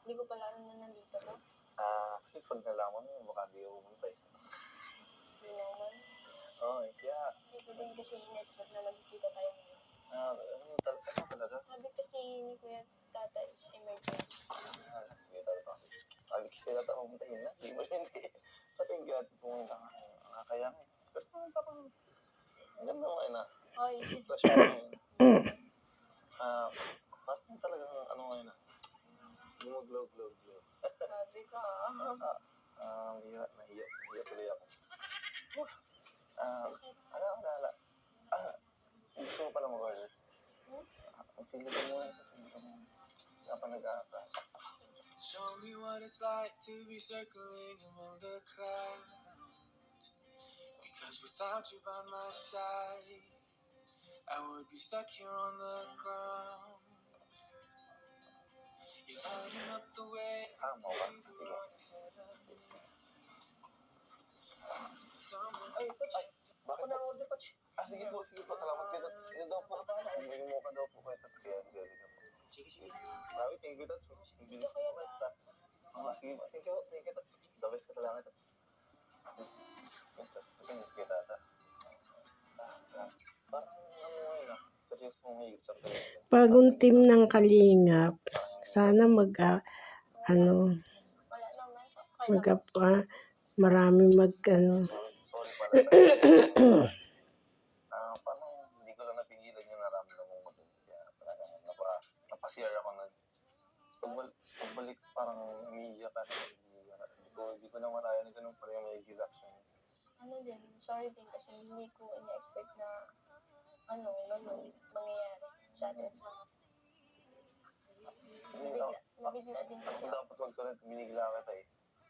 Hindi ko pala alam na nandito ka. Kasi pag nalaman mo, baka di ako pumunta eh. Hindi naman. Oo, kaya... Hindi ko din kasi in-expect na magkikita tayo ngayon. Ano talaga? Sabi kasi ni Kuya Tata is emergency. Sige, talaga kasi. Sabi ko kaya Tata, pumuntahin na. Di ba hindi? Pati yung gati pumunta ka. Kaya nga. Pero parang... Ang ganda mo ngayon ah. Ay. Fresh mo ngayon. Parang talagang ano ngayon ah. Gumaglow. Sabi ka Nahiya tuloy ako. Wala. Gusto mo pala mag-order? Ang pili ko muna. Sila pa nag-aaka. Show me what it's like to be circling among the clouds. Because without you by my side, I would be stuck here on the ground. You're lighting up the way. Mo ba? Ay, Coach. Ako Bakit? na-order, Coach. Sige po. Salamat kayo, Tats. Ito daw po. Bumili mo ka daw po kay Tats. Kaya Angelica po. Sige. Thank you, Tats. Ang bilis ko kay Tats. Sige po. Thank you, Tats. The best ka talaga, Tats. Tats, kay Tata. Parang ano ngayon ah. Seryoso mong higit sa talaga. Bagong team ng Kalingap. Sana marami Sorry pala sa parang hindi ko lang napigilan yung naramdaman mo dun. Kaya talagang napasiyar ako na. Pagbalik parang umiiyak ka na. Hindi ko na malaya na ganun pala yung may reaction. Ano din, sorry din kasi hindi ko in-expect na ganun mangyayari sa atin sa nabigla din kasi ako. Dapat magsulat, binigla kita eh.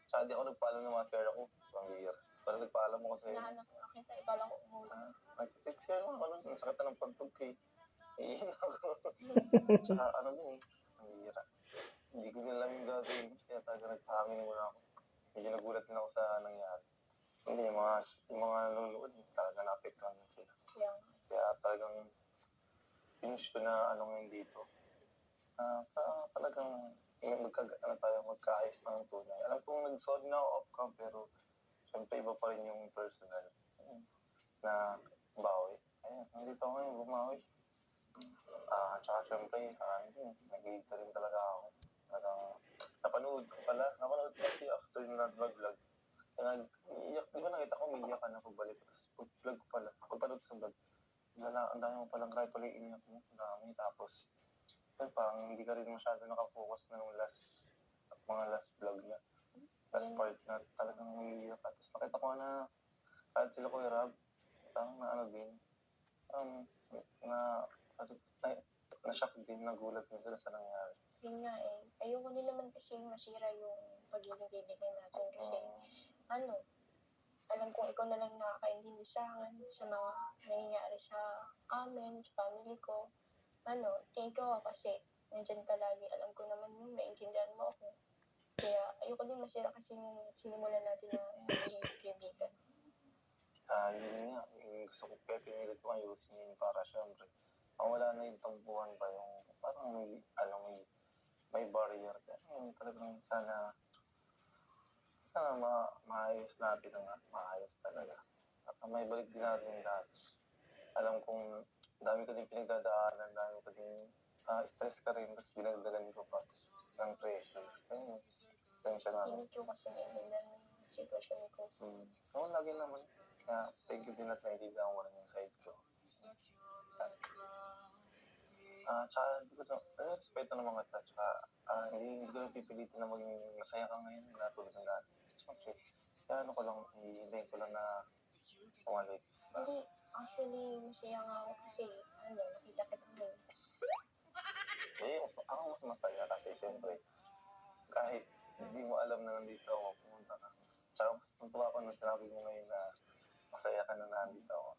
Tsaka di ako nagpaalam ng mga sir ako. Pang-year. Parang nagpaalam ako sa'yo. Nahanap ko kita, ipala ko umulan. Nag-text sir ako. Sakit na ng pagtog eh. Iyan ako. Tsaka din eh. Pang-year. Hindi ko din alam yung gagawin. Kaya talaga nagpahangin muna ako. Medyo nagulat din ako sa nangyari. Hindi, yung mga nanonood, talaga na-apektuhan din sila. Kaya talagang finish ko na ngayon dito. Talagang magkaayos ng tunay. Alam kong nag-sorry na ako off-cam, pero syempre iba pa rin yung personal na bawi. Ayun, nandito ako ngayon, bumawi. Tsaka syempre, nag-iigta rin talaga ako. Napanood ko kasi after na nag-vlog. Iiyak, di ba nakita ko, umiiyak ka na pagbalik. Tapos pag-vlog ko pala, pagpanood sa vlog, ang dami mo palang cry pala yung iniyak mo. Dami, tapos parang hindi ka rin masyado nakafocus na nung mga last vlog na. Last part na talagang umiiyak ka. Tapos nakita ko na kahit sila Kuya Rab, din, na-shock din, nagulat din sila sa nangyari. Yun nga eh. Ayoko din naman kasi masira yung pagiging kaibigan natin kasi alam kong ikaw na lang nakakaintindi sa akin sa mga nangyayari sa amin, sa family ko. Ikaw kasi nandyan ka lagi. Alam ko naman yun, maintindihan mo ako. Kaya ayoko din masira kasi yung sinimulan natin na magiging kaibigan. Yun nga, gusto ko kaya pinilit ko ayusin yun para syempre mawala na yung tampuhan pa yung parang may barrier. Kaya talagang sana maayos natin maayos talaga. At may balik din natin yung dati. Alam kong dami ko din pinagdadaanan, dami ko din stress ka rin, tapos dinagdagan ko pa ng pressure. Ayun, sensya na. Hindi ko kasi naiintindihan ng sitwasyon ko. Oo, lagi naman. Kaya thank you din at naiintindihan mo rin yung side ko. Tsaka hindi ko respeto ng mga ta. Tsaka hindi ko napipilitin na maging masaya ka ngayon na tulad ng dati. Kaya hihintayin ko lang na umalik. Hindi, actually, masaya nga ako kasi nakita kita ngayon. Ako mas masaya kasi syempre kahit hindi mo alam na nandito ako, pumunta ka. Tsaka mas natuwa ko nung sinabi mo ngayon na masaya ka na nandito ako.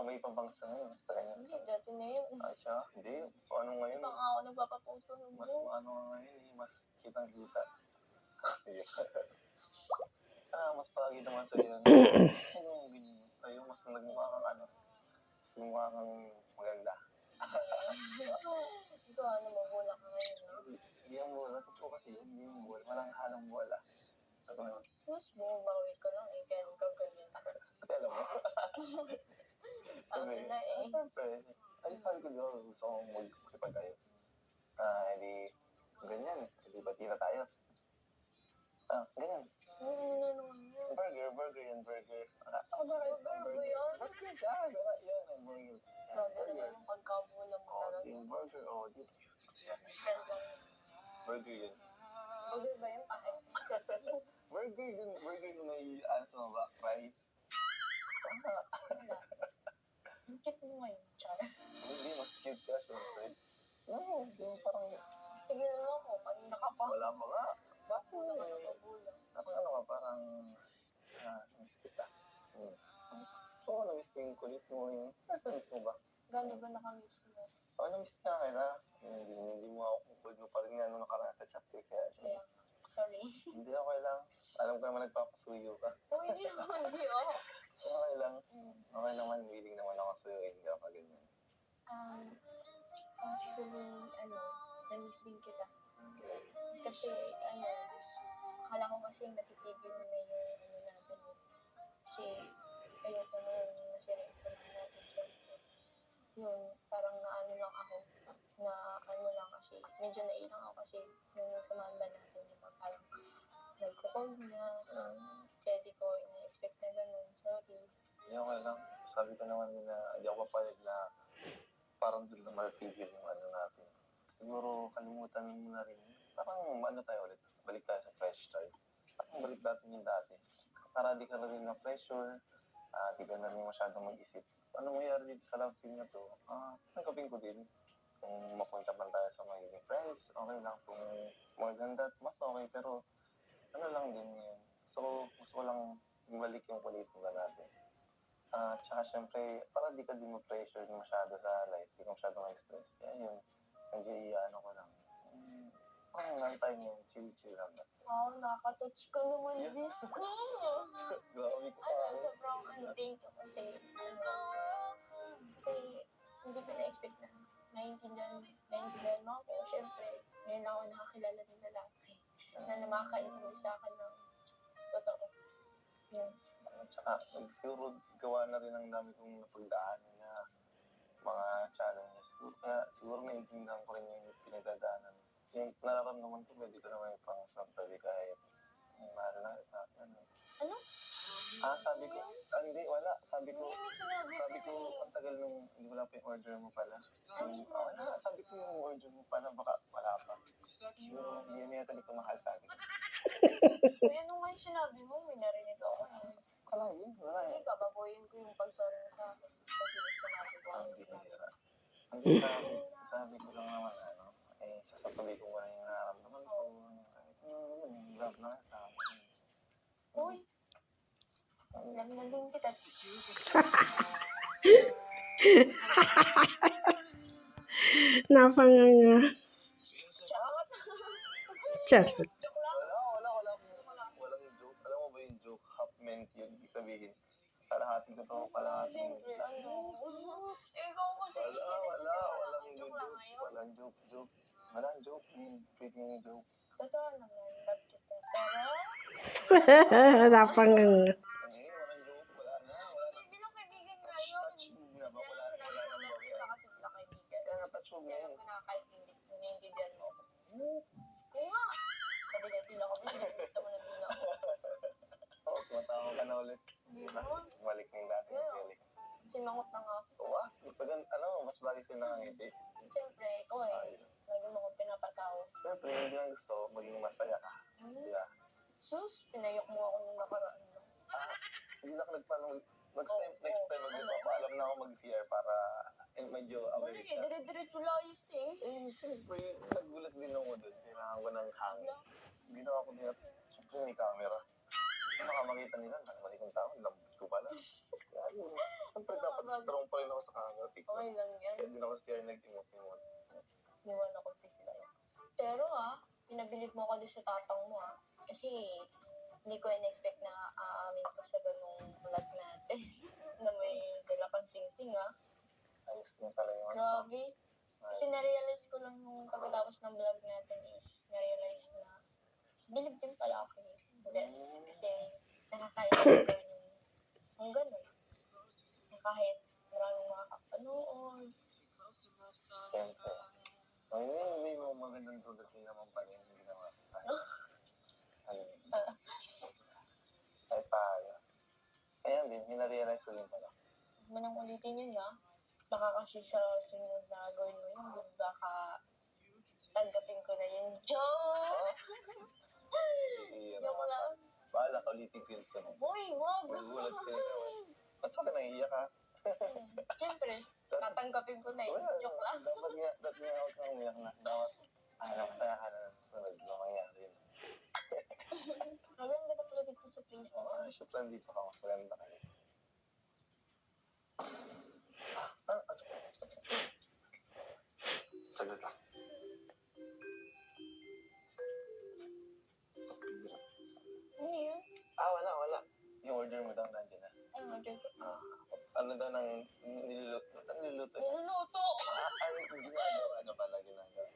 May pabangsa ngayon, basta ganyan. Hindi, dati na yun. Siya? Hindi. So ano ngayon? Baka ako nagpapaputo. Mas ngayon mas kitang-kita. Mas palagi naman sa'yo. Sa'yo mas nagmukha kang mas mukha kang maganda. Ikaw, mabula ka ngayon, no? kasi yung bola, walang halong bola. Sa tuloy, Mas bumabawi ka lang eh, kaya nagkaganyan ka. pati alam mo. Akin na eh. Siyempre, ay sabi ko, di ba, gusto kong magkipag-ayos. Edi, ganyan, edi bati na tayo. Ganyan. Ano naman yun? Burger yan, burger. Bakit? Burger ba yun? Burger siya, yan, ang burger. Grabe naman yung pagkabula mo talaga. Yung burger, di. Friend lang yun. Burger yun. Burger ba yun? Pahit. Burger yung may, ano ba, rice. Wala. Ang cute mo ngayon, Char. Hindi, mas cute ka, syempre. No, yung parang, Tigilan mo ako, kanina ka pa. wala pa nga. Bakit? Pagkabula. Ano ka, parang, miss kita. So, na-miss ko yung kulit mo yung, nasa-miss mo ba? Gano'n ba nakamiss mo? Na-miss ka kita. Hindi mo ako kung mo pa rin nga nung nakaraan sa chat eh. Kaya, Kaya, sorry. hindi okay lang. Alam ko naman nagpapasuyo ka. Oh, hindi naman, hindi ako. Okay lang. Mm. Okay naman, willing naman ako sa'yo. Hindi ka pa ganyan. Actually, na-miss din kita. Kasi, akala ko kasi natitigil na yung natin eh. Kasi, ayoko na yung nasira yung samahan natin. Siyempre, yun, parang naano lang ako, na lang kasi, medyo nailang ako kasi yung samahan ba natin, diba, parang nagko-call na, kaya di ko ina-expect na gano'n, sorry. Hindi okay lang. Sabi ko naman din na hindi ako papayag na parang doon lang matatigil yung natin. Siguro kalimutan mo na rin. Parang tayo ulit. Balik tayo sa fresh start. Parang balik natin yung dati. Para di ka na rin ng pressure. Di ka na rin masyadong mag-isip. Ano mangyari dito sa love team na to? Nagkapin ko din. Kung mapunta man tayo sa magiging friends, okay lang. Kung more than that, mas okay. Pero lang din yun. So, gusto ko lang bumalik yung kulitin natin. Tsaka syempre, para di ka din ma-pressure masyado sa life. Di ka masyado ma-stress. Kaya yun, medyo ko lang. Parang lang tayo ngayon, chill lang. Wow, nakaka-touch ko naman, Yeah. Diyos ko. Grabe ko Sobrang thank you kasi, kasi hindi ko na-expect na naiintindihan mo ako. Siyempre, ngayon ako nakakilala ng lalaki na makakaintindi sa akin ng totoo. Yun. Tsaka, siguro gawa na rin ang dami kong napagdaanan na mga challenges. Kaya siguro naiintindihan ko rin yung pinagdadaanan. Yung nararamdaman ko, pwede ko naman ipang santabi kahit mahal na kita. Ano? Sabi ko, hindi, wala. Sabi ko, Hindi ko ang tagal nung hindi wala pa yung order mo pala. Wala, sabi ko yung order mo pala, baka wala pa. Siguro, hindi niya talaga mahal sa akin. Kuya, nung nga yung sinabi mo, may narinig ako eh. Wala yun, wala Sige yun. ka, babuhin ko yung pag-sorry mo sa akin. Pag sinabi ko ano yung sinabi mo. Hindi, sabi ko lang naman, sasatuloy ko na yung nararamdaman ko. Kahit love na kita. Uy, alam na din kita. Napanganga. Charot. Charot. Joke lang. Walang joke. Alam mo ba yung joke? Half meant yun. Ibig sabihin, kalahati ko to, kalahati mo. Siyempre, ikaw kasi, Walang joke lang ngayon. Walang joke. Walang joke. Freaking joke. Totoo naman, love kita. Pero, Napanganga. Walang joke. Wala na. hindi lang kaibigan ngayon. Touch move na ba? Kaya Wala sinabi ko na love kita kasi wala kaibigan. Kaya nga, touch move Kasi na alam yun. ko naiintindihan mo ako. Oo nga. Kadila-dila ko, hindi mo nagdila ako. Tumatawa ka na ulit. Balik na yung dati. Simangot na nga ako. Gusto mas bagay sa'yo nakangiti. Siyempre, ikaw lagi mo akong pinapatawa. Siyempre, hindi lang gusto maging masaya ka. Yeah. Sus, pinayok mo ako nung nakaraan. Hindi na ako nagpaano. Next time magpapaalam na ako mag-CR para medyo aware Balik ka. dire-diretso layos Siyempre, nagulat din ako doon. Kailangan ko ng hangin. Ginawa ko din. Siyempre, may camera. Baka makita nila na mali kong tao, lambot ko pala. Kaya yun. Siyempre, dapat strong pa rin ako sa camera. Okay lang yan. Kaya din ako CR nag-emote. Niwan ako tigla. Pero pinabilib mo ako din sa tatang mo Kasi hindi ko in-expect na aamin ka sa ganung vlog natin. Na may dala kang sing-sing Ayos din pala yun. Grabe. Kasi na-realize ko lang nung pagkatapos ng vlog natin is na-realize ko na bilib din pala ako ni Bes. Kasi nakakaya ko gawin yung ganun. Na kahit maraming makakapanood. Siyempre. May mga magandang tulad din naman pala yung ginawa. Ay, tayo. Ayan din, minarealize ko din pala. Huwag mo nang ulitin yun ha. Baka kasi sa sunod na gawin mo yun, baka tanggapin ko na yun. Joke! Joke lang. Bahala ka ulitin ko yung sunod. Hoy, wag! Magugulat ka na naman. Mas wala naiiyak ha. Siyempre, tatanggapin ko na yun. Joke lang. Dapat nga ako kang umiyak na. Dapat, kaya ka na sa sunod na mangyari yun. Grabe, ang ganda pala dito sa place na Ay, shoot lang dito ka. Mas maganda kayo. Saglit lang. Ano yun? Wala. Yung order mo daw nandiyan na. Ano order ko? Ano daw nang niluluto? Ano niluluto? Niluluto! Ano ginagawa? Ano pala ginagawa?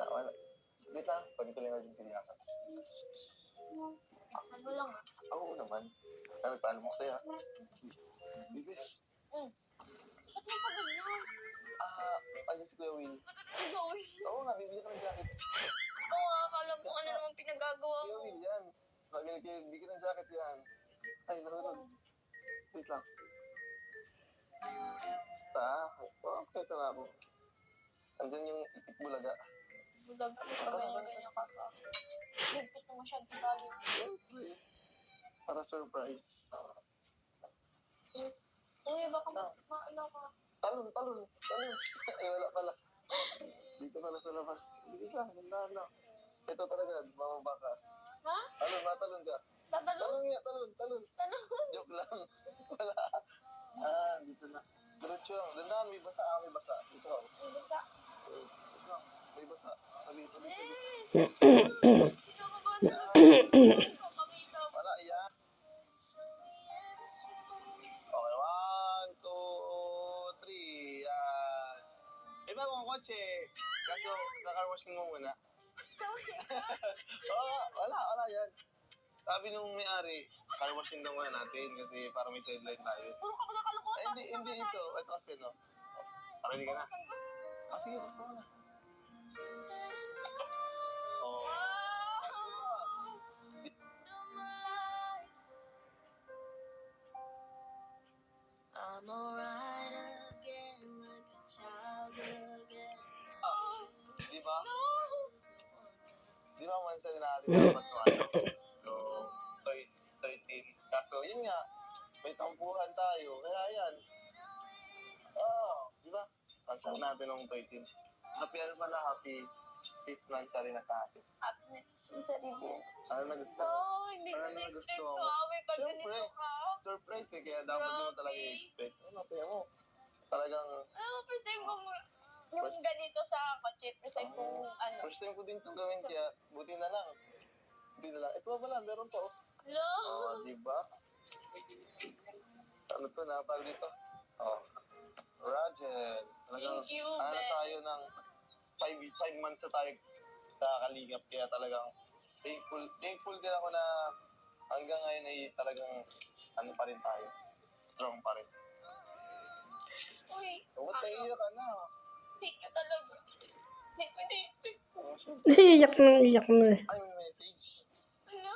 Wala. Saglit lang. Pwede ko lang order din yung saps. Ano lang ah. Oo naman. Ano, paano mo ko sa'yo? Bibis. Ba't mo pa ganyan? Andiyan si Kuya Will. Ang gawin. Oo nga, bibili ka ng jacket. Ito nga, akala mo ano naman pinagagawa Kuya mo. Will, yan. Sabi ni Kuya, bibili ka ng jacket yan. Ay, nahulog. Wait lang. Basta. Okay, ito na ako. Andiyan yung Itbulaga. Bulag ako pa ganyan-ganyan ka pa. Ligpit na masyado tayo. Siyempre. Para surprise. Uy, baka maano ka. Talon. Ay, wala pala. Dito pala sa labas. Hindi ka, gandaan lang. Ito talaga, mamaba ka. Ha? Matalon ka. Tatalong? Talon. Joke lang. Wala. Dito na. Diretso lang. Dandaan, may basa. Dito ako. Ang basa. Dito. May basa. Tabi. Yes! Kinakabahan na kamita. Wala, iyan. Okay, 1, 2, 3. Yan. Iba kong kotse. Kaso, kakarwashing mo muna. Sorry. Wala yan. Sabi nung may-ari, carwashing daw muna natin kasi para may sideline tayo. Puro ka nakakalokohan. Hindi ito. Ito kasi, no? Ready ka na? Sige, basta mo na. Oh. I'm alright again, like a child again. Di ba? Di ba man sa natin dapat no, 13. Kaso yun nga, may tampuhan tayo. Kaya yan. Di ba? Cancel natin ng 13. Happy ano pala, happy 5th month sa rin na kahit. Happiness sa review. Ano na gusto mo? Oh, hindi ko Ano na-expect gusto to. mo? May pag Siyempre. ganito ka. Surprise eh, kaya dapat Grabe. mo talaga i-expect. Kaya mo, talagang Alam mo, first time ko yung ganito sa kotse. First time ko first time ko din itong gawin, kaya buti na lang. Ito ba pala, meron pa oh. Hello? Di ba? Ano to, napag dito? Roger. Talagang, Thank you, ano Bes. tayo ng 5 months na tayo sa Kalingap, kaya talagang thankful din ako na hanggang ngayon ay talagang ano pa rin tayo, strong pa rin. Uy, Ba't naiiyak ka na? thank you talaga. Hindi ko na-expect. Iyak na. Ay, may message. Ano?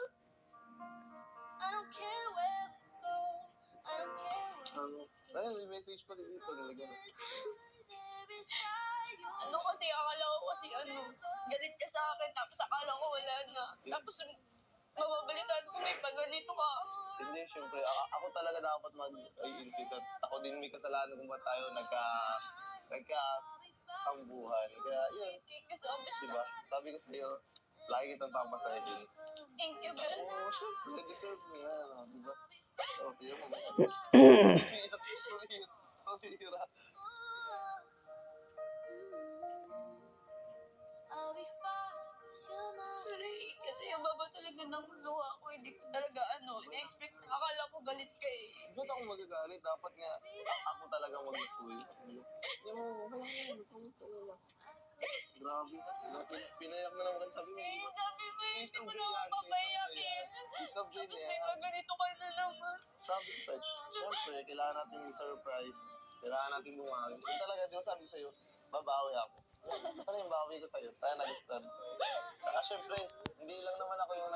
I don't care where we go, I don't care where Ay, may message pa din dito. Nilagyan na. Ano kasi, akala ko kasi galit ka sa akin, tapos akala ko wala na. Tapos, mababalitan ko may paganito ka. Hindi, syempre, ako talaga dapat mag-insist at ako din may kasalanan kung ba't tayo nagka-tambuhan. Kaya, yun, Thank you so much. diba? Sabi ko sa'yo, lagi kitang papasahin. Thank you, Bel. Oo, syempre, deserve mo yan, diba? Okay, mo ba? Tumira. I'll be fine, 'cause you're my Sorry, kasi yung baba talaga ng luha ko, hindi ko talaga, in-expect na akala ko galit ka eh. Ba't ako magagalit? Dapat nga ako talaga mag-isuyo. Yung mo, grabe. Pinayak na naman. Sabi mo, Eh, sabi mo, Piece hindi of mo Joy na yan, ako Piece of papayakin. Joy yan. Piece of Joy Tapos na may yan. ganito ka na naman. Sabi ko sa'yo, syempre, kailangan natin i-surprise. Kailangan natin bumawin. Yung talaga, di ba sabi ko sa'yo, babawi ako. Ano yung bawi ko sa'yo? Sana nagustuhan. Saka syempre, hindi lang naman ako yung